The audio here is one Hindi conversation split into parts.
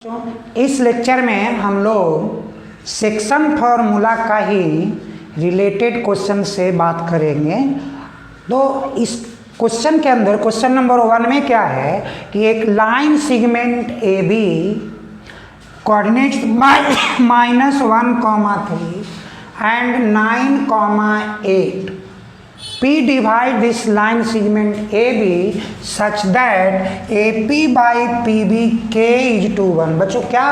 इस लेक्चर में हम लोग सेक्शन फॉर्मूला का ही रिलेटेड क्वेश्चन से बात करेंगे। तो इस क्वेश्चन के अंदर क्वेश्चन नंबर 1 में क्या है कि एक line segment A B coordinates -1,3 and 9,8 P divide this line segment AB such that AP by PB K is to 1। बच्चों क्या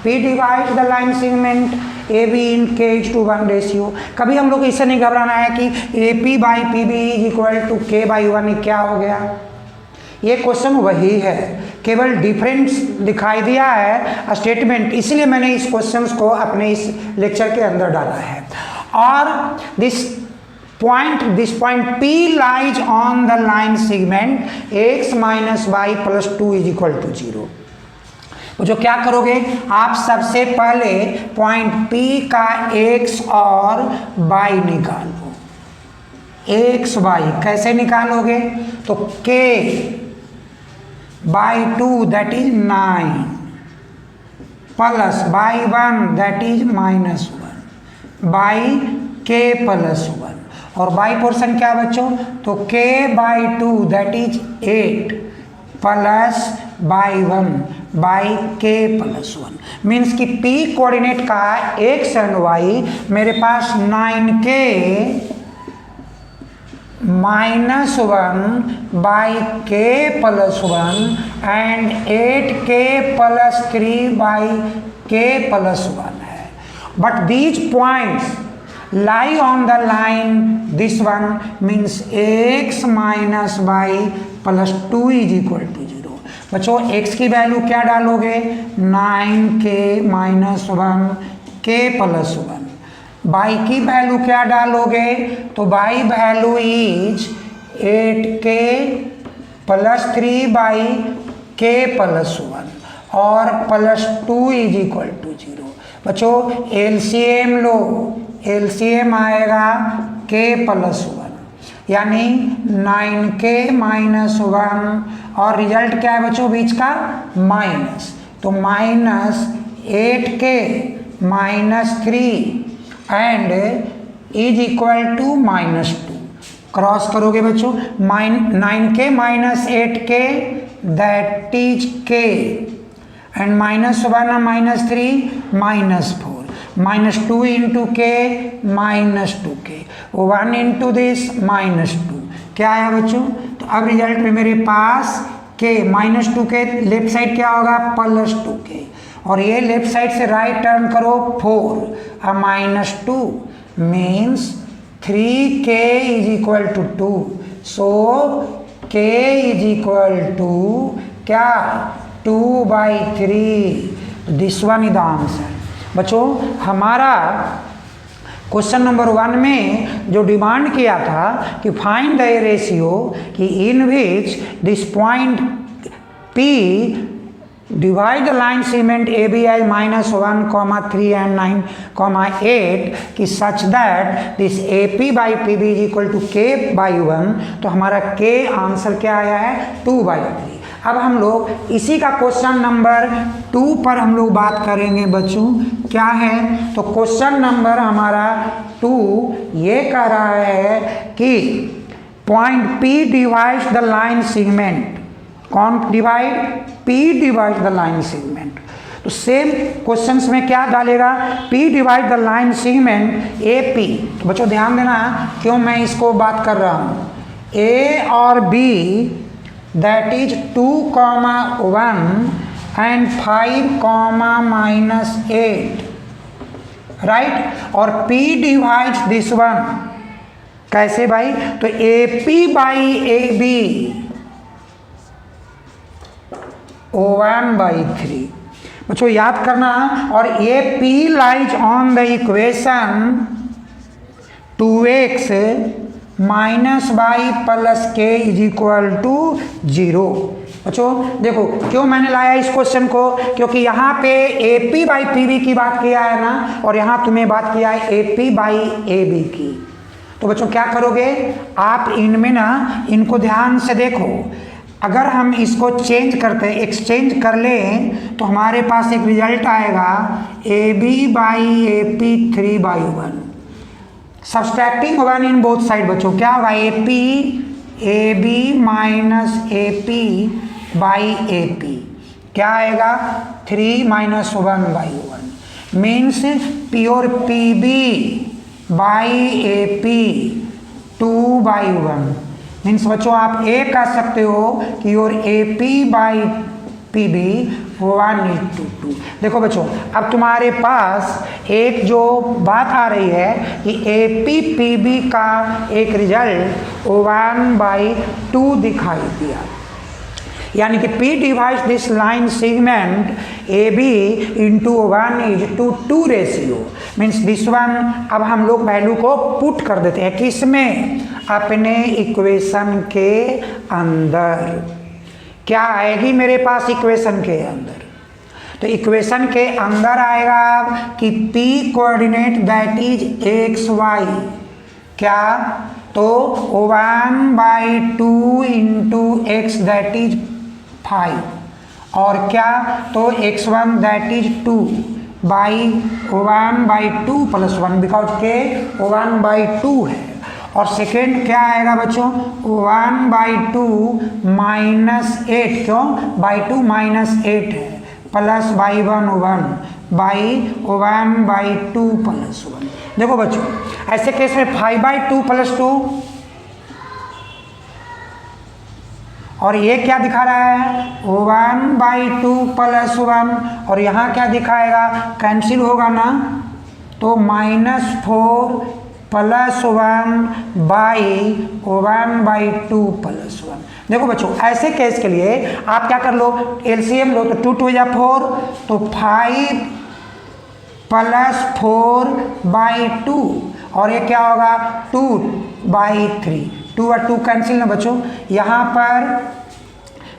P divide the line segment AB in K is to 1 ratio. कभी हम लोग इससे नहीं घबराना है कि AP by PB is equal to K by 1 क्या हो गया। ये क्वेश्चन वही है, केवल डिफरेंस दिखाई दिया है स्टेटमेंट, इसलिए मैंने इस क्वेश्चन को अपने इस लेक्चर के अंदर डाला है। और this point P lies on the line segment x minus y plus 2 is equal to 0। जो क्या करोगे आप सबसे पहले पॉइंट P का x और y निकालो। x y कैसे निकालोगे तो k by 2 that is 9 plus by 1 that is -1 by k plus 1 और बाई पोर्शन क्या बच्चों तो k by 2 that is 8 plus by 1 by k plus 1 means कि p कोऑर्डिनेट का x एंड y मेरे पास 9k -1 by k plus 1 and 8k plus 3 by k plus 1 है। But these points lie on the line, this one means x minus y plus 2 is equal to 0। बच्चों x की वैल्यू क्या डालोगे 9k minus 1 k plus 1। y की वैल्यू क्या डालोगे तो y value is 8k plus 3 by k plus 1 और plus 2 is equal to 0। बच्चों LCM लो, LCM आएगा k प्लस 1 यानी 9k माइनस 1 और रिजल्ट क्या है बच्चों बीच का माइनस, तो -8k minus 3 and is equal to -2। Cross करोगे बच्चों 9k minus 8k that is k and -1 -3 -4 -2 into k -2k 1 into this -2 क्या आया बच्चों। तो अब रिजल्ट में मेरे पास k -2k लेफ्ट साइड क्या होगा +2k और ये लेफ्ट साइड से राइट टर्न करो 4 -2 means 3k is equal to 2। So k is equal to क्या 2/3। This one is the answer. बच्चों हमारा क्वेश्चन नंबर 1 में जो डिमांड किया था कि फाइंड द रेशियो कि in which this point P divide the line segment ABI -1,3 and 9,8 कि such that this AP by PB is equal to K by 1। तो हमारा K आंसर क्या आया है 2/3। अब हम लोग इसी का क्वेश्चन नंबर 2 पर हम लोग बात करेंगे बच्चों। क्या है तो क्वेश्चन नंबर हमारा 2 ये कह रहा है कि point P divides the line segment. कौन divide P divide the line segment. तो सेम क्वेश्चंस में क्या डालेगा P divide the line segment AP। तो बच्चों ध्यान देना क्यों मैं इसको बात कर रहा हूँ। A और B that is 2,1 and 5,-8 right. और P divides this one कैसे भाई तो AP by AB 1/3। बच्चों याद करना और ये P lies on the equation 2x minus y plus k is equal to 0। बच्चों देखो क्यों मैंने लाया इस क्वेश्चन को क्योंकि यहाँ पे AP बाई PB की बात किया है ना और यहाँ तुम्हें बात किया है AP बाई AB की। तो बच्चों क्या करोगे आप इनमें ना इनको ध्यान से देखो अगर हम इसको चेंज करते हैं, एक्सचेंज कर लें, तो हमारे पास एक रिजल्ट आएगा AB/AP 3/1। Subtracting one in both side बच्चों, क्या होगा, AB माइनस AP/AP क्या आएगा, 3 - 1/1 मीन्स प्योर PB/AP 2/1 मीन्स बच्चों आप ये कह सकते हो कि योर AP/PB 1:2। देखो बच्चों, अब तुम्हारे पास एक जो बात आ रही है कि AP/PB का एक रिजल्ट 1/2 दिखाई दिया, यानी कि P divides this line segment AB into 1:2 ratio means this one. अब हम लोग वैल्यू को पुट कर देते हैं किसमें, अपने इक्वेशन के अंदर। क्या आएगी मेरे पास इक्वेशन के अंदर, तो इक्वेशन के अंदर आएगा कि P coordinate that is XY, क्या, तो 1/2 इंटू x दैट इज 5 और क्या, तो x1 that is 2 by 1/2 + 1 because के 1/2 है। और सेकेंड क्या आएगा बच्चों, 1/2 -8, क्यों, /2 -8 है, प्लस बाई 1 बाई 1/2 + 1। देखो बच्चों, ऐसे केस में 5/2 + 2 और ये क्या दिखा रहा है, 1/2 + 1 और यहाँ क्या दिखाएगा, कैंसिल होगा ना, तो -4 + 1 बाई 1/2 + 1। देखो बच्चों, ऐसे केस के लिए आप क्या कर लो, एलसीएम लो, तो 2 × 2 = 4, तो 5 + 4/2 और ये क्या होगा, 2/3, 2 और 2 कैंसिल ना बच्चों। यहाँ पर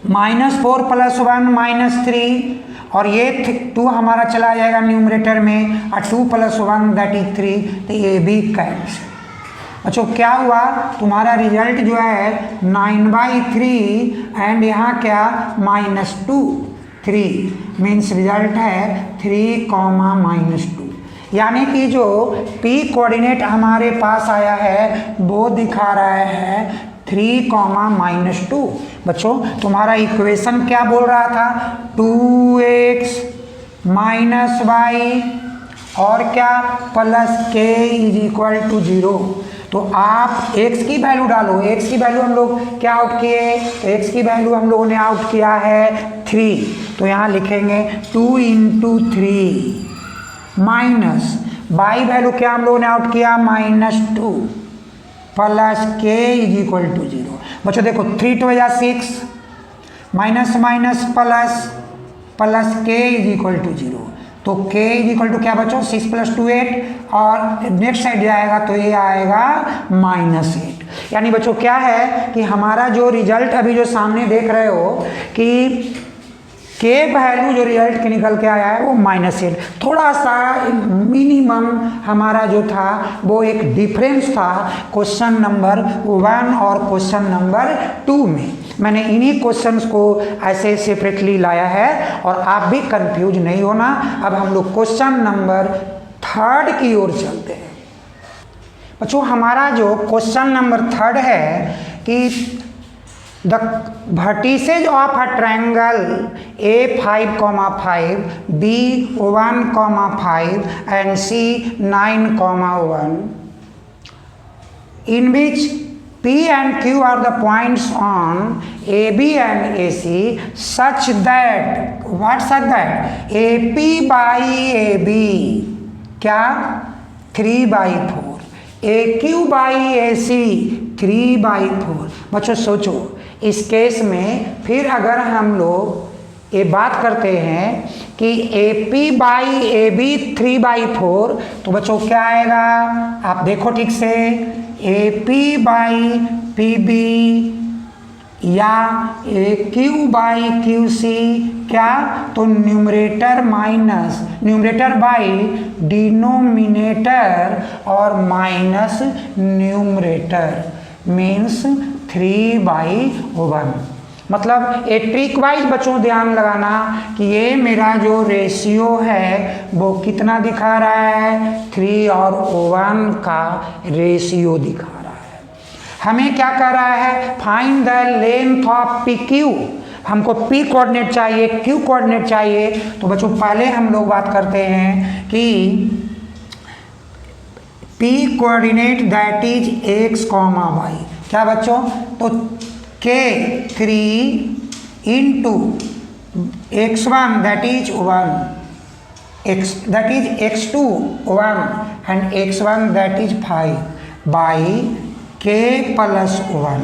-4 + 1 -3 और ये 2 हमारा चला जाएगा न्यूमरेटर में और 2 + 1 दैट इज 3, तो ये भी कैंसिल। अच्छा क्या हुआ, तुम्हारा रिजल्ट जो है 9/3 एंड यहाँ क्या -2 3 मीन्स रिजल्ट है 3, -2, यानी कि जो P कोऑर्डिनेट हमारे पास आया है वो दिखा रहा है 3, -2। बच्चों तुम्हारा इक्वेशन क्या बोल रहा था, 2x - y और क्या प्लस k = 0। तो आप x की वैल्यू डालो, x की वैल्यू हम लोग क्या आउट किए, तो x की वैल्यू हम लोगों ने आउट किया है 3, तो यहाँ लिखेंगे 2 × 3 माइनस y वैल्यू क्या हम लोगों ने आउट किया, -2 प्लस k = 0। बच्चों देखो 3 × 2 = 6 माइनस प्लस k = 0, तो k = क्या बच्चों, 6 + 2 8 और नेक्स्ट साइड जाएगा तो ये आएगा -8। यानी बच्चों क्या है कि हमारा जो रिजल्ट अभी जो सामने देख रहे हो कि के वैल्यू जो रिजल्ट के निकल के आया है वो -8, थोड़ा सा मिनिमम हमारा जो था वो एक डिफरेंस था क्वेश्चन नंबर 1 और क्वेश्चन नंबर 2 में। मैंने इन्हीं क्वेश्चंस को ऐसे सेपरेटली लाया है और आप भी कंफ्यूज नहीं होना। अब हम लोग क्वेश्चन नंबर 3 की ओर चलते हैं। बच्चों हमारा जो क्वेश्चन नंबर 3 है कि the vertices of a triangle A5, B1, 5 and C9, 1 in which P and Q are the points on AB and AC such that AP/AB क्या 3/4, AQ/AC 3/4। बच्चों सोचो इस केस में फिर अगर हम लोग ये बात करते हैं कि AP/AB 3/4 तो बच्चों क्या आएगा, आप देखो ठीक से, AP/PB या AQ/QC क्या, तो न्यूमरेटर बाई डिनोमिनेटर और माइनस न्यूमरेटर मीन्स 3/1। मतलब एक ट्रिक वाइज बच्चों ध्यान लगाना कि ये मेरा जो रेशियो है वो कितना दिखा रहा है, 3 और 1 का रेशियो दिखा रहा है। हमें क्या कर रहा है, find the length of P Q. हमको पी कोऑर्डिनेट चाहिए, क्यू कोऑर्डिनेट चाहिए। तो बच्चों पहले हम लोग बात करते हैं कि P coordinate that is x comma y. क्या बच्चों, तो k 3 into x1 that is 1, x that is x2 1 and x1 that is 5 by k plus 1।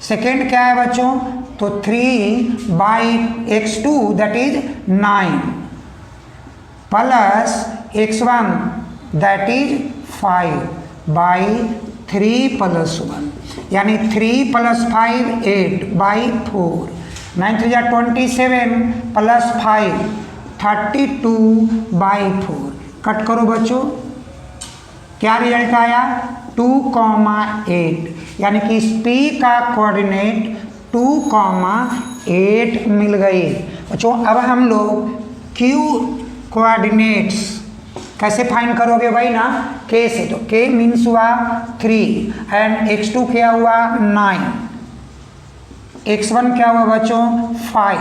Second क्या है बच्चों, तो 3 by x2 that is 9 plus x1 that is 5 by 3 plus 1, यानी 3 plus 5 8 by 4, 9 3 27 plus 5 32 by 4। Cut करो बच्चों, क्या रिजल्ट आया, 2,8, यानी कि इस P का कोऑर्डिनेट 2,8 मिल गई। बच्चों अब हम लोग Q कोऑर्डिनेट्स कैसे फाइंड करोगे भाई ना, K से। तो K मीन्स हुआ 3 एंड x2 क्या हुआ 9, x1 क्या हुआ बच्चों 5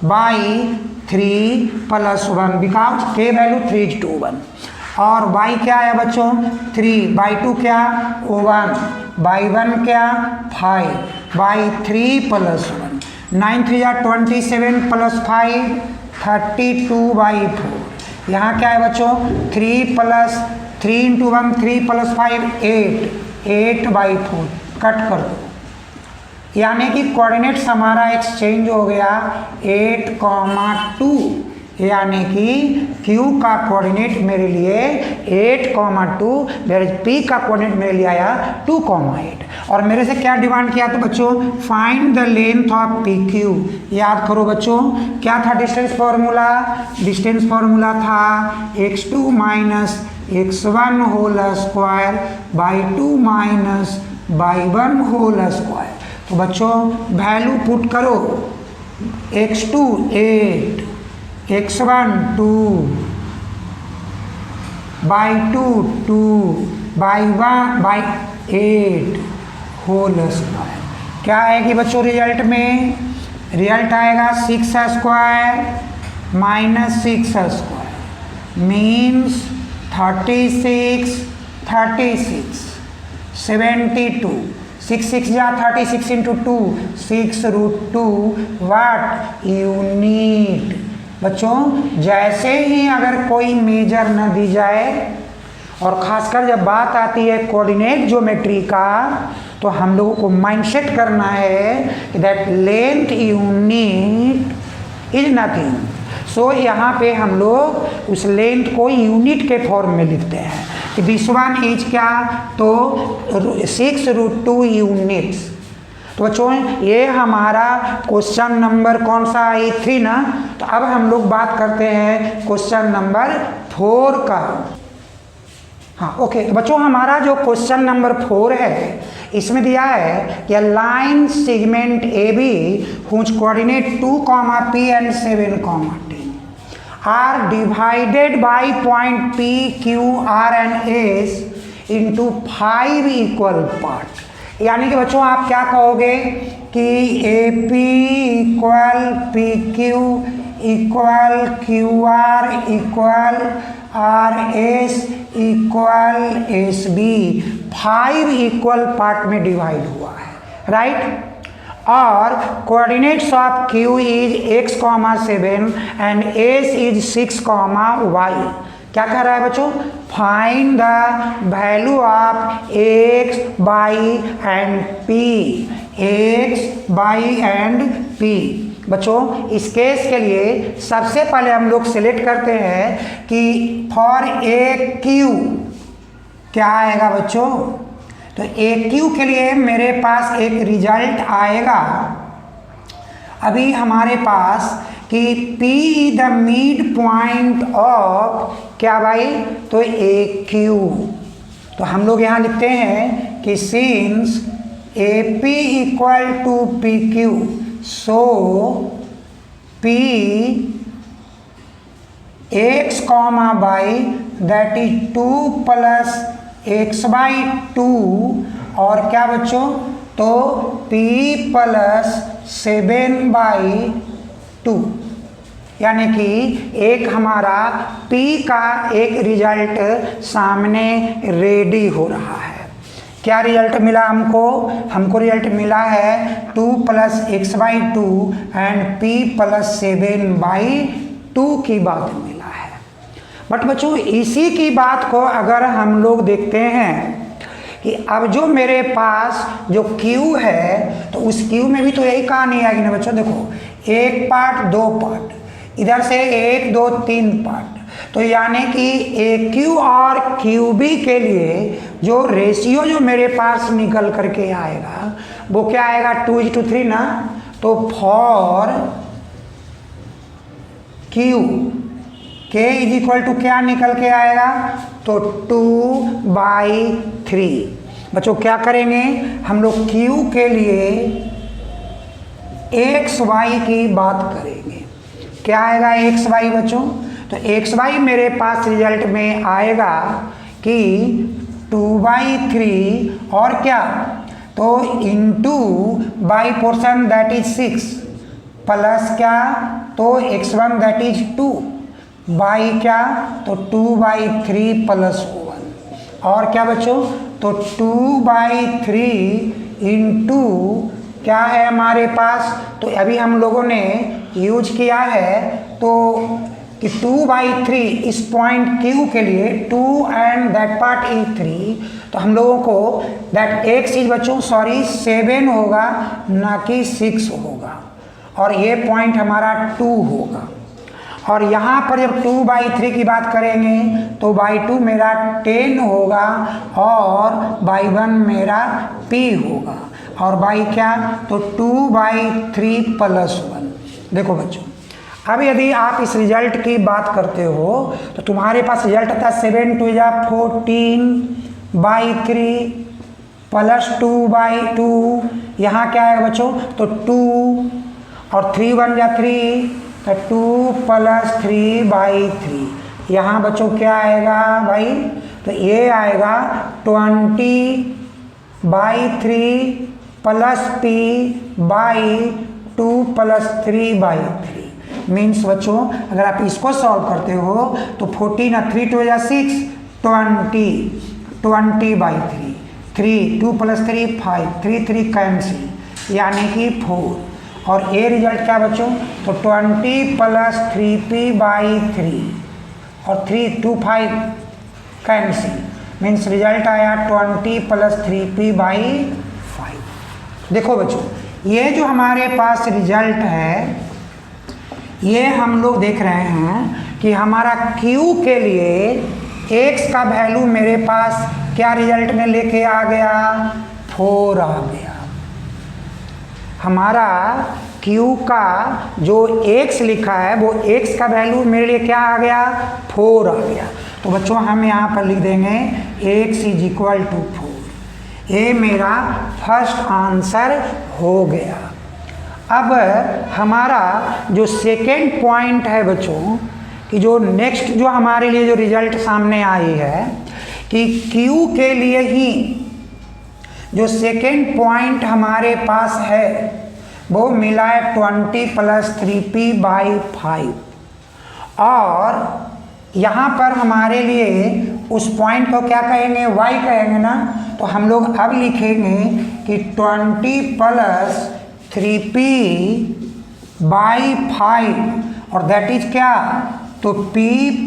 by 3 plus 1, because K value 3 is to 1। और y क्या है बच्चों 3 बाई 2 क्या 1 बाई 1 क्या 5 बाई 3 प्लस 1, 9 3 27 प्लस 5 32 बाई 4। यहाँ क्या है बच्चों 3 plus 3 into 1 3 plus 5 8 by 4। Cut कर दो, यानी कि कोऑर्डिनेट्स हमारा एक्सचेंज हो गया 8,2, यानी कि Q का कोऑर्डिनेट मेरे लिए 8,2, वेयर P का कोऑर्डिनेट मेरे लिए आया 2,8। और मेरे से क्या डिमांड किया, तो बच्चों find the length of P Q. याद करो बच्चों क्या था डिस्टेंस फॉर्मूला, डिस्टेंस फॉर्मूला था x2 minus x1 whole square y 2 minus y 1 whole square. तो बच्चों वैल्यू पुट करो, x2 8, x1 2 y 2 2 y 1 y 8 whole square. क्या आएगी बच्चों रिजल्ट में, रिजल्ट आएगा 6 स्क्वायर माइनस 6 स्क्वायर मीन्स 36 36 72, 6 6 जा 36 इंटू 2 6√2 वाट यूनिट। बच्चों जैसे ही अगर कोई मेजर न दी जाए और ख़ासकर जब बात आती है कोऑर्डिनेट ज्योमेट्री का, तो हम लोगों को माइंडसेट करना है कि that length unit is nothing. So यहाँ पे हम लोग उस लेंथ को यूनिट के फॉर्म में लिखते हैं कि दिस वन इज क्या, तो 6√2 यूनिट्स। तो बच्चों ये हमारा क्वेश्चन नंबर कौन सा आई 3 ना। तो अब हम लोग बात करते हैं क्वेश्चन नंबर 4 का। हाँ ओके, तो बच्चों हमारा जो क्वेश्चन नंबर 4 है इसमें दिया है कि line segment A B whose coordinate 2, P and 7, 10 are divided by point P, Q, R and S into 5 equal part. यानी कि बच्चों आप क्या कहोगे कि AP equal PQ equal QR equal RS equal SB 5 equal part में डिवाइड हुआ है, राइट। और coordinates of Q is x, 7 and S is 6, y। क्या कह रहा है बच्चों, find the value of x, y and p, x, y and p। बच्चों इस केस के लिए सबसे पहले हम लोग सिलेक्ट करते हैं कि फॉर ए क्यू क्या आएगा बच्चों। तो ए क्यू के लिए मेरे पास एक रिजल्ट आएगा अभी हमारे पास कि P the mid point of क्या भाई, तो ए क्यू। तो हम लोग यहाँ लिखते हैं कि since A P equal to P Q, so P x comma y that is 2 plus x by 2 और क्या बच्चों, तो P प्लस 7 बाई 2, यानी कि एक हमारा P का एक रिजल्ट सामने रेडी हो रहा है। क्या रिजल्ट मिला हमको रिजल्ट मिला है 2 plus x by 2 and P plus 7 by 2 की बात मिला है। बट बच्चों इसी की बात को अगर हम लोग देखते हैं कि अब जो मेरे पास जो Q है तो उस Q में भी तो यही कहानी आएगी ना बच्चों। देखो एक पार्ट दो पार्ट, इधर से 1 2 3 पार्ट, तो यानी कि AQ और QB के लिए जो रेशियो जो मेरे पास निकल करके आएगा वो क्या आएगा 2:3 ना। तो for Q K is equal to क्या निकल के आएगा, तो 2/3। बच्चों क्या करेंगे हम लोग Q के लिए XY की बात करेंगे। क्या आएगा XY बच्चों, तो XY मेरे पास रिजल्ट में आएगा कि 2/3 और क्या, तो into by portion that is 6 plus क्या, तो x1 दैट इज 2 बाई क्या, तो 2/3 प्लस 1 और क्या बच्चों, तो 2/3 इंटू क्या है हमारे पास, तो अभी हम लोगों ने यूज किया है तो कि 2/3 इस पॉइंट Q के लिए 2 एंड दैट पार्ट इज 3, तो हम लोगों को दैट x इज बच्चों 7 होगा ना कि 6 होगा और ये पॉइंट हमारा 2 होगा। और यहाँ पर जब 2/3 की बात करेंगे तो बाई 2 मेरा 10 होगा और बाई 1 मेरा P होगा और बाई क्या, तो 2/3 प्लस 1। देखो बच्चों अब यदि आप इस रिजल्ट की बात करते हो तो तुम्हारे पास रिजल्ट आता है 7 2 जा 14/3 प्लस 2/2, यहाँ क्या आएगा बच्चों, तो 2 और 3 1 जा 3, तो 2 प्लस 3/3। यहाँ बच्चों क्या आएगा भाई, तो ये आएगा 20/3 प्लस P/2 प्लस 3/3। मीन्स बच्चों अगर आप इसको सॉल्व करते हो तो 14 और 3 2 6 20/3, 3 2 प्लस 3 5 3 3 कैंसिल यानी कि 4 और ये रिजल्ट क्या बच्चों, तो 20 प्लस 3P/3 और 3 2 5 कैंसिल मीन्स रिजल्ट आया 20 प्लस 3P/5। देखो बच्चों ये जो हमारे पास रिजल्ट है ये हम लोग देख रहे हैं कि हमारा Q के लिए x का वैल्यू मेरे पास क्या रिजल्ट में लेके आ गया, 4 आ गया। हमारा Q का जो x लिखा है वो x का वैल्यू मेरे लिए क्या आ गया, 4 आ गया। तो बच्चों हम यहाँ पर लिख देंगे x इज इक्वल टू 4। ये मेरा फर्स्ट आंसर हो गया। अब हमारा जो सेकेंड पॉइंट है बच्चों कि जो नेक्स्ट जो हमारे लिए जो रिजल्ट सामने आई है कि Q के लिए ही जो सेकेंड पॉइंट हमारे पास है वो मिला है 20 प्लस 3P/5 और यहाँ पर हमारे लिए उस पॉइंट को क्या कहेंगे, y कहेंगे ना। तो हम लोग अब लिखेंगे कि 20 प्लस 3P/5 और दैट इज क्या, तो P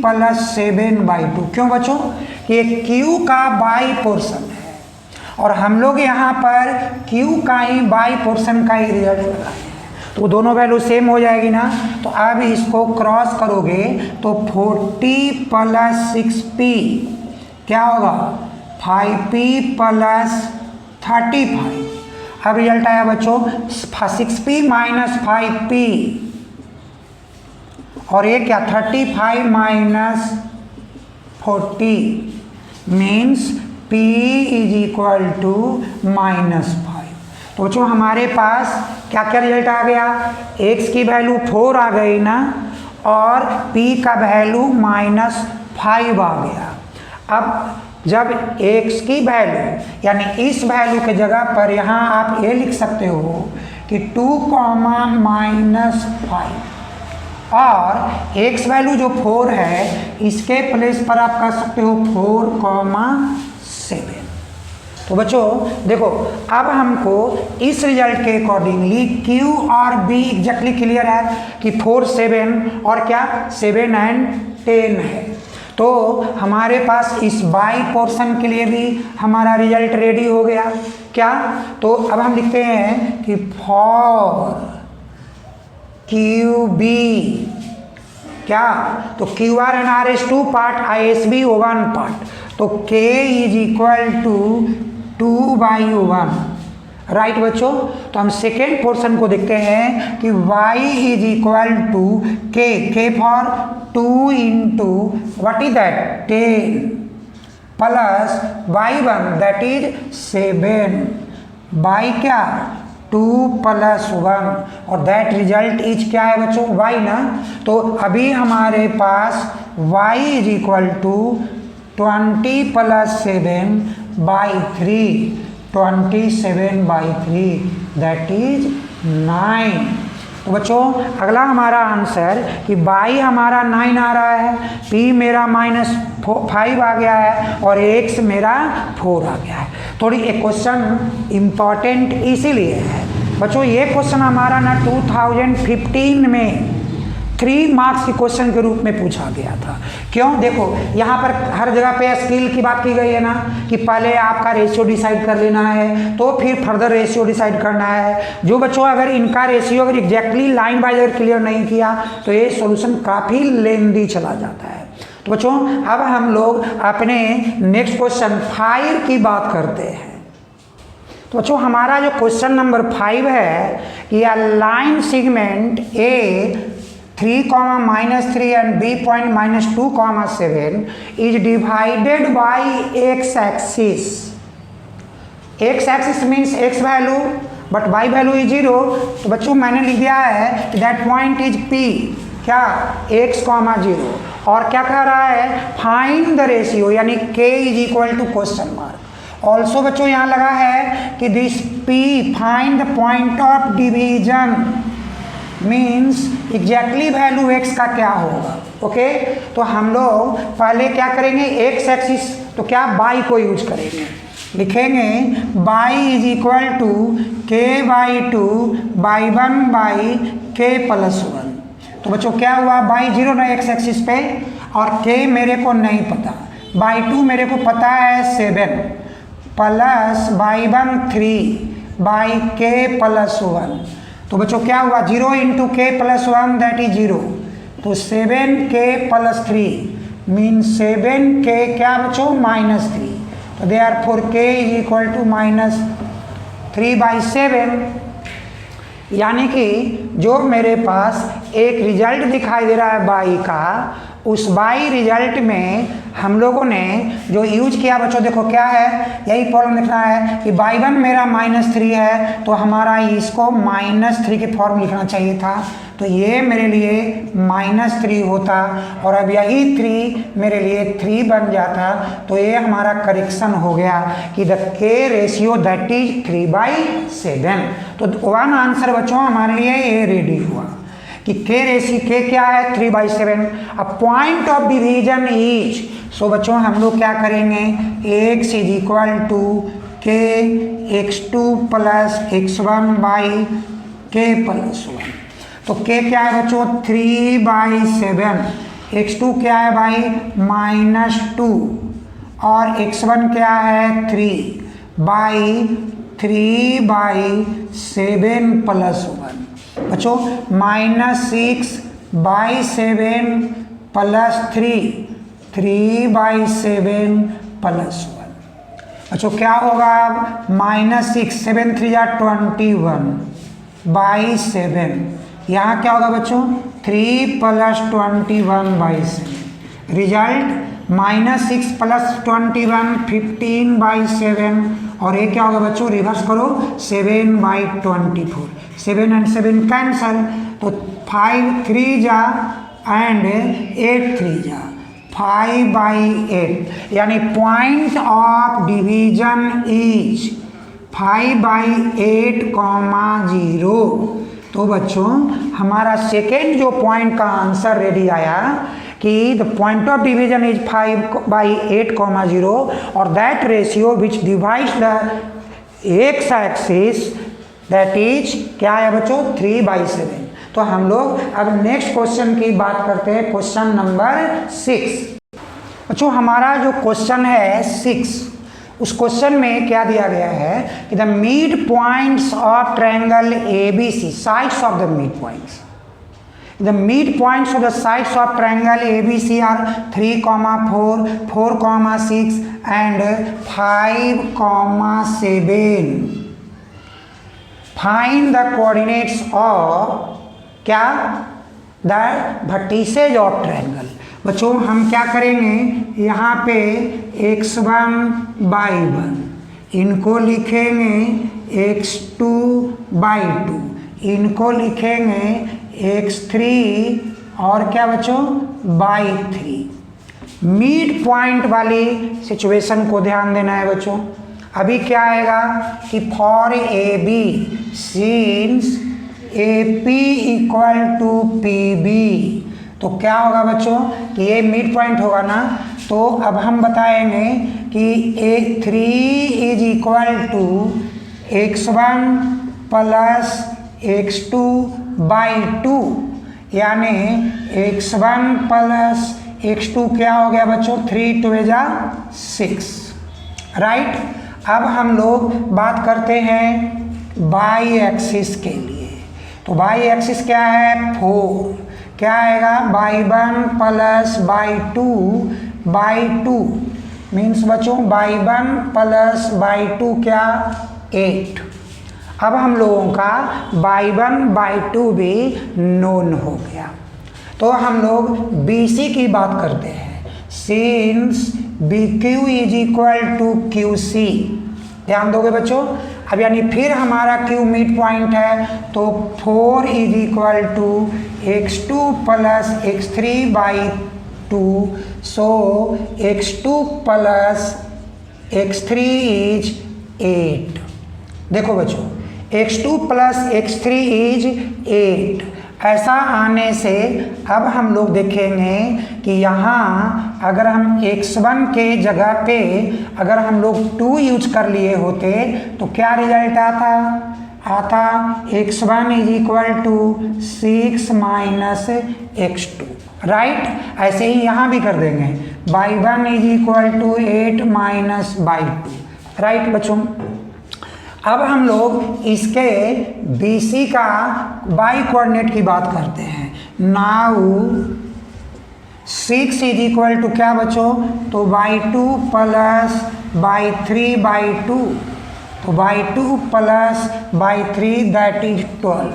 प्लस 7/2। क्यों बच्चों, ये Q का बाई पोर्शन है और हम लोग यहाँ पर Q का ही बाई पोर्शन का ही रिजल्ट लगाए हैं तो दोनों वैल्यू सेम हो जाएगी ना। तो अब इसको क्रॉस करोगे तो 40 प्लस 6P क्या होगा, 5P प्लस 35। अब रिजल्ट आया बच्चों 6P माइनस 5P और ये क्या 35 minus 40 means P is equal to -5। तो बच्चों हमारे पास क्या क्या रिजल्ट आ गया, x की वैल्यू 4 आ गई ना, और p का वैल्यू -5 आ गया। अब जब x की वैल्यू यानी इस वैल्यू के जगह पर यहाँ आप ये लिख सकते हो कि 2, -5, और x वैल्यू जो 4 है इसके प्लेस पर आप कर सकते हो 4, 7। तो बच्चों देखो, अब हमको इस रिजल्ट के अकॉर्डिंगली Q और B एग्जैक्टली क्लियर है कि 4, 7 और क्या 7 and 10 है। तो हमारे पास इस बाई पोर्शन के लिए भी हमारा रिजल्ट रेडी हो गया। क्या, तो अब हम लिखते हैं कि फॉर QB क्या, तो QR and RS2 पार्ट, ISB 1 पार्ट, तो K is equal to 2/1, right बच्चों। तो हम सेकेंड पोर्शन को देखते हैं कि y is equal to k for 2 into what is that 10 plus y1 that is 7 by क्या 2 + 1, और दैट रिजल्ट इज क्या है बच्चों y ना। तो अभी हमारे पास y is equal to 20 + 7/3, 27/3 that is 9। तो बच्चों अगला हमारा आंसर कि y हमारा 9 आ रहा है, p मेरा -5 आ गया है, और x मेरा 4 आ गया है। थोड़ी एक क्वेश्चन इम्पॉर्टेंट इसीलिए है बच्चों, ये क्वेश्चन हमारा ना 2015 में 3 मार्क्स के क्वेश्चन के रूप में पूछा गया था। क्यों, देखो यहाँ पर हर जगह पे स्किल की बात की गई है ना, कि पहले आपका रेशियो डिसाइड कर लेना है, तो फिर फर्दर रेशियो डिसाइड करना है। जो बच्चों अगर इनका रेशियो अगर exactly line by line clear नहीं किया तो ये सॉल्यूशन काफ़ी लेंदी चला जाता है। तो बच्चों अब हम लोग अपने नेक्स्ट क्वेश्चन 5 की बात करते हैं। तो बच्चों हमारा जो क्वेश्चन नंबर 5 है कि a line segment A 3, -3 and B point -2, 7 is divided by x axis. X axis means x value but y value is 0। तो बच्चों मैंने लिख दिया है that point is P क्या x, 0, और क्या कह रहा है फाइंड द रेशियो यानी k is equal to question mark. Also बच्चों यहाँ लगा है कि this P find the point of division means exactly value x का क्या होगा। ओके, तो हम लोग पहले क्या करेंगे x एक्सिस, तो क्या y को यूज करेंगे, लिखेंगे y is equal to k/2 y1/k + 1। तो बच्चों क्या हुआ y 0 ना x एक्सिस पे, और k मेरे को नहीं पता, y2 मेरे को पता है 7 प्लस y1 3/k + 1। तो बच्चों क्या हुआ 0 × k + 1 दैट इज 0, तो 7k + 3 मीन 7k क्या बच्चों -3। तो therefore k is equal to -3/7, यानी कि जो मेरे पास एक रिजल्ट दिखाई दे रहा है बाई का, उस बाई रिजल्ट में हम लोगों ने जो यूज किया बच्चों देखो क्या है, यही प्रॉब्लम लिखना है कि y1 मेरा -3 है, तो हमारा इसको -3 के फॉर्म लिखना चाहिए था, तो ये मेरे लिए -3 होता, और अब यही 3 मेरे लिए 3 बन जाता। तो ये हमारा करेक्शन हो गया कि the k ratio that is 3/7। तो वन आंसर बच्चों हमारे लिए ये रेडी हुआ कि k रेशियो k क्या है 3/7। अब point of division is, so बच्चों हम लोग क्या करेंगे x is equal to k x2 + x1/k + 1। तो k क्या है बच्चों 3/7, x2 क्या है भाई -2, और x1 क्या है 3/7 + 1। बच्चों -6/7 + 3/7 + 1। बच्चों क्या होगा अब -6 7 3 21/7, यहाँ क्या होगा बच्चों 3 + 21/7, रिजल्ट -6 + 21 15/7, और ये क्या होगा बच्चों रिवर्स करो 7/24। 7 and 7 कैंसल, तो 5 3 जा एंड 8 3 जा 5/8, यानी पॉइंट ऑफ डिवीजन इज 5/8, 0। तो बच्चों हमारा सेकेंड जो पॉइंट का आंसर रेडी आया कि the point of division is 5/8, 0 और that ratio which divides the x axis that is क्या है बच्चों 3/7। तो हम लोग अब नेक्स्ट क्वेश्चन की बात करते हैं, क्वेश्चन नंबर 6। बच्चों हमारा जो क्वेश्चन है 6, उस क्वेश्चन में क्या दिया गया है कि the mid points of triangle ABC, sides of the mid points, the midpoints of the sides of triangle ABC are 3, 4, 4, 6 and 5, 7. Find the coordinates of क्या the vertices of triangle। बच्चों हम क्या करेंगे, यहाँ पे x1 y1, इनको लिखेंगे x2 y2, इनको लिखेंगे x3 और क्या बच्चों y3। मिड पॉइंट वाली सिचुएशन को ध्यान देना है बच्चों। अभी क्या आएगा कि for AB since AP equal to PB, तो क्या होगा बच्चों कि ये मिड पॉइंट होगा ना, तो अब हम बताएंगे कि A3 is equal to x1 plus x2/2, यानी x1 प्लस x2 क्या हो गया बच्चों 3 2 6, राइट। अब हम लोग बात करते हैं बाई एक्सिस के लिए, तो बाई एक्सिस क्या है 4, क्या आएगा y1 प्लस y2/2 मीन्स बच्चों y1 प्लस y2 क्या 8। अब हम लोगों का y1/2 भी नोन हो गया, तो हम लोग BC की बात करते हैं। Since BQ is equal to QC, ध्यान दोगे बच्चों। अब यानी फिर हमारा Q मिड पॉइंट है, तो 4 is equal to x2 plus x3/2, so x2 plus x3 is 8। देखो बच्चों x2 प्लस x3 इज 8, ऐसा आने से अब हम लोग देखेंगे कि यहाँ अगर हम x1 के जगह पे अगर हम लोग 2 यूज कर लिए होते तो क्या रिजल्ट आता x1 is equal to 6 minus x2, right. ऐसे ही यहाँ भी कर देंगे y1 is equal to 8 minus y2, right बच्चों। अब हम लोग इसके BC का बाई कोऑर्डिनेट की बात करते हैं। नाउ 6 इज इक्वल टू क्या बच्चों, तो y2 प्लस y3/2, तो y2 plus y3 that is 12।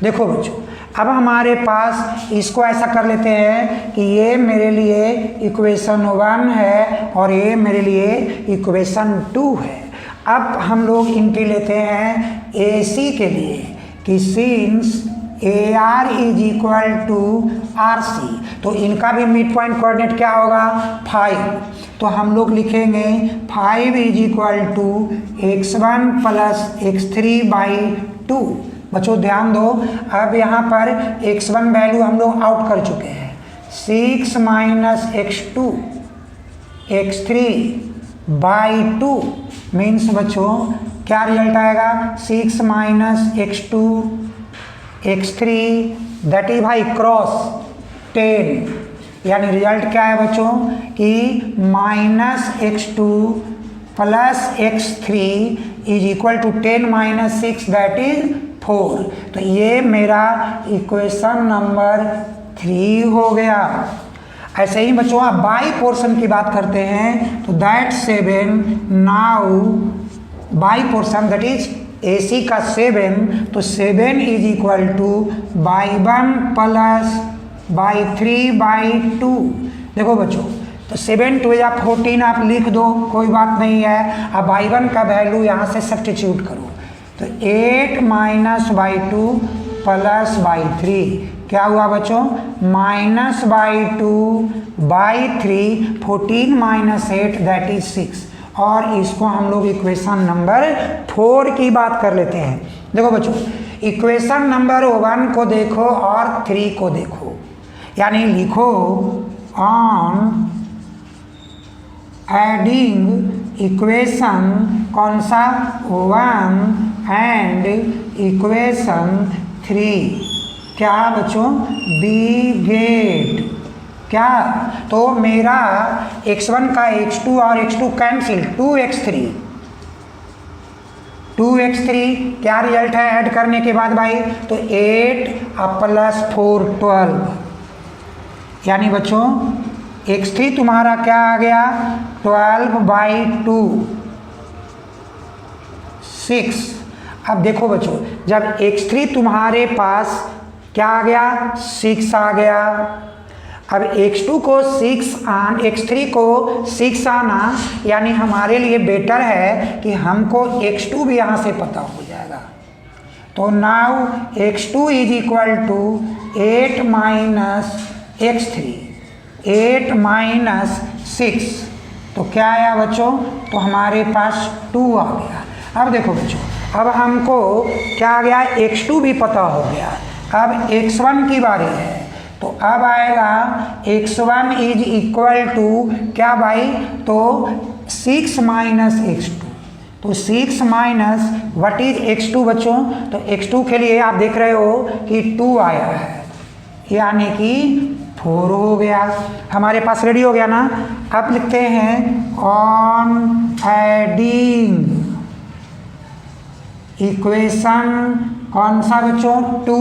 देखो बच्चों अब हमारे पास इसको ऐसा कर लेते हैं कि ये मेरे लिए इक्वेशन 1 है और ये मेरे लिए इक्वेशन 2 है। अब हम लोग इनके लेते हैं AC के लिए कि since AR is equal to RC, तो इनका भी मिड पॉइंट कोऑर्डिनेट क्या होगा 5, तो हम लोग लिखेंगे 5 is equal to x1 plus x3/2। बच्चों ध्यान दो, अब यहाँ पर x1 वैल्यू हम लोग आउट कर चुके हैं, 6 माइनस x2 x3/2 मीन्स बच्चों क्या रिजल्ट आएगा 6 minus x2 x3 that is भाई क्रॉस 10, यानी रिजल्ट क्या है बच्चों कि minus x2 plus x3 is equal to 10 minus 6 that is 4। तो ये मेरा इक्वेशन नंबर 3 हो गया। ऐसे ही बच्चों आप बाई पोर्शन की बात करते हैं तो that 7, now by portion that is AC का 7, तो 7 is equal to y1 plus y3/2। देखो बच्चों तो 7 2 या 14 आप लिख दो, कोई बात नहीं है। अब y1 का वैल्यू यहाँ से सब्स्टिट्यूट करो, तो तो 8 माइनस बाई 2 प्लस बाई 3 क्या हुआ बच्चों, minus y 2 by 3, 14 minus 8 that is 6। और इसको हम लोग इक्वेशन नंबर 4 की बात कर लेते हैं। देखो बच्चों, इक्वेशन नंबर 1 को देखो और 3 को देखो, यानी लिखो ऑन एडिंग इक्वेशन कौन सा 1 एंड इक्वेशन 3, क्या बच्चों, बी गेट क्या, तो मेरा x1 का x2 और x2 कैंसिल, 2x3 क्या रिजल्ट है ऐड करने के बाद भाई, तो 8 प्लस 4 12, यानी बच्चों x3 तुम्हारा क्या आ गया 12 बाई 2 6। अब देखो बच्चों, जब x3 तुम्हारे पास क्या आ गया 6 आ गया, अब x2 को 6 को 6 आना, यानी हमारे लिए बेटर है कि हमको x2 भी यहाँ से पता हो जाएगा। तो now x2 is equal to 8 minus x3, 8 minus 6, तो क्या आया बच्चों, तो हमारे पास 2 आ गया। अब देखो बच्चों, अब हमको क्या आ गया, x2 भी पता हो गया। अब x1 की बारी है, तो अब आएगा x1 इज इक्वल टू क्या भाई, तो 6 माइनस x2, तो 6 माइनस व्हाट इज x2 बच्चों, तो x2 के लिए आप देख रहे हो कि 2 आया है, यानी कि 4 हो गया। हमारे पास रेडी हो गया ना। अब लिखते हैं ऑन एडिंग इक्वेशन कौन सा बच्चों 2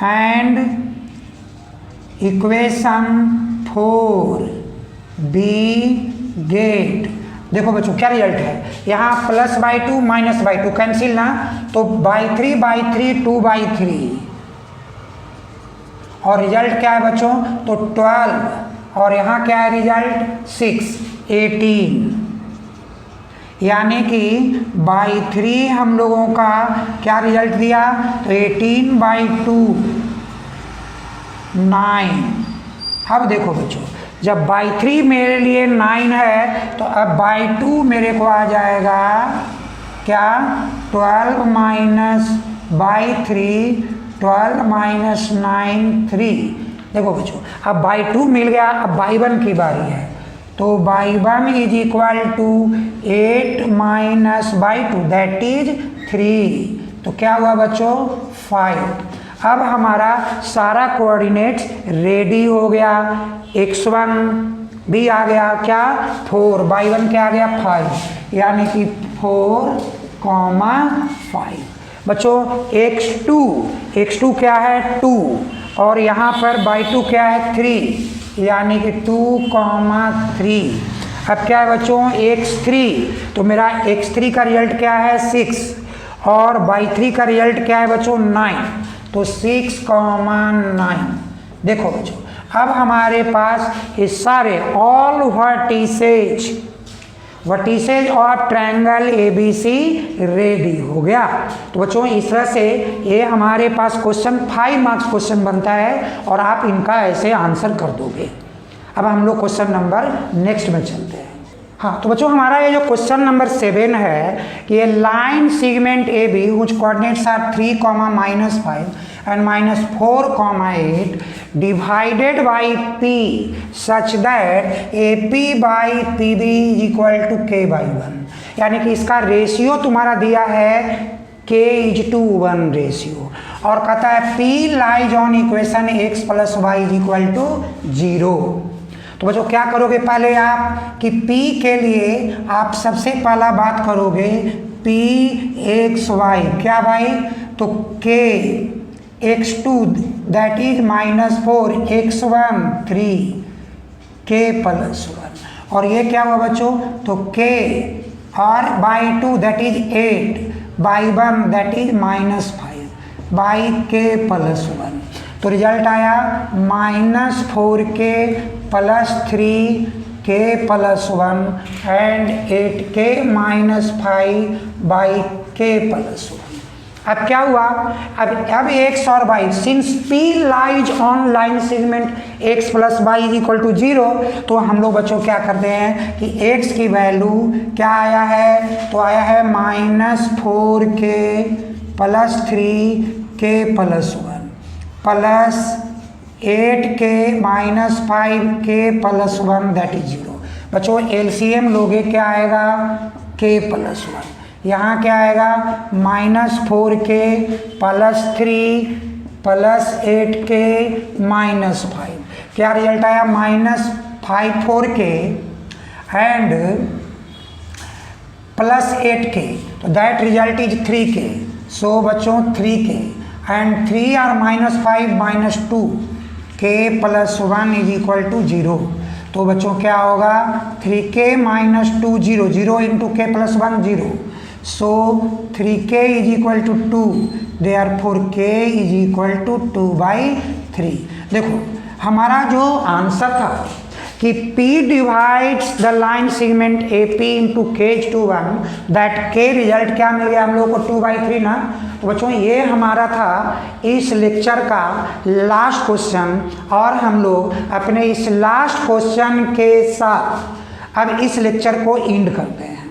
एंड इक्वेशन 4 बी गेट। देखो बच्चों क्या रिजल्ट है, यहाँ plus by 2 minus y 2 cancel ना, तो बाई 3 2 बाई 3, और रिजल्ट क्या है बच्चों, तो 12, और यहाँ क्या है रिजल्ट 6 18, यानी कि बाई 3 हम लोगों का क्या रिजल्ट दिया, तो 18 बाई 2 9। अब देखो बच्चों, जब बाई 3 मेरे लिए 9 है, तो अब बाई 2 मेरे को आ जाएगा क्या 12 माइनस बाई 3, 12 माइनस 9 3। देखो बच्चों, अब बाई 2 मिल गया, अब बाई 1 की बारी है, तो y 1 is equal to 8 minus y 2 that is 3, तो क्या हुआ बच्चों 5। अब हमारा सारा कोऑर्डिनेट्स रेडी हो गया, x1 भी आ गया क्या 4, बाई 1 क्या आ गया 5, यानी कि 4, 5। बच्चों x2 क्या है 2, और यहाँ पर बाई 2 क्या है 3, यानी कि 2, 3। अब क्या है बच्चों x3, तो मेरा x3 का रिजल्ट क्या है 6, और बाई 3 का रिजल्ट क्या है बच्चों 9, तो 6, 9। देखो बच्चों, अब हमारे पास ये सारे ऑल वर्टिसेज और ट्रायंगल ABC रेडी हो गया। तो बच्चों इस तरह से ये हमारे पास क्वेश्चन 5 मार्क्स क्वेश्चन बनता है, और आप इनका ऐसे आंसर कर दोगे। अब हम लोग क्वेश्चन नंबर नेक्स्ट में चलते हैं। हाँ, तो बच्चों हमारा ये जो क्वेश्चन नंबर 7 है कि ये line segment AB which coordinates are 3, -5 and -4, 8 divided by P such that AP by PB is equal to K by 1, यानी कि इसका रेशियो तुम्हारा दिया है K:1 रेशियो, और कहता है P lies on equation x + y = 0। तो बच्चों क्या करोगे पहले आप कि P के लिए आप सबसे पहला बात करोगे P x y, क्या भाई, तो K x2 that is -4, x1 3, K + 1, और ये क्या हुआ बच्चों, तो K और by 2 that is 8, by 1 that is -5, by K + 1, तो रिजल्ट आया -4K + 3K + 1 and 8K - 5 by k plus 1। अब क्या हुआ, अब x और y, since p lies on line segment x plus y is equal to 0, तो हम लोग बच्चों क्या करते हैं कि x की वैल्यू क्या आया है, तो आया है -4k plus 3k plus 1 plus 8k minus 5k plus 1 that is 0। बच्चों एलसीएम लोगे क्या आएगा, k प्लस 1, यहाँ क्या आएगा -4k plus 3 plus 8k minus 5, क्या रिजल्ट आया -4k एंड प्लस 8k, तो दैट रिजल्ट इज 3k। सो बच्चों 3k एंड 3 और -5 -2k plus 1 is equal to 0। तो बच्चों क्या होगा 3k minus 2 0, 0 into k plus 1 0, so 3k is equal to 2, therefore k is equal to 2/3। देखो हमारा जो आंसर था कि P divides the line segment AP into K/1, that K result क्या मिल गया हम लोग को 2/3 ना। तो बच्चों ये हमारा था इस लेक्चर का लास्ट क्वेश्चन, और हम लोग अपने इस लास्ट क्वेश्चन के साथ अब इस लेक्चर को एंड करते हैं।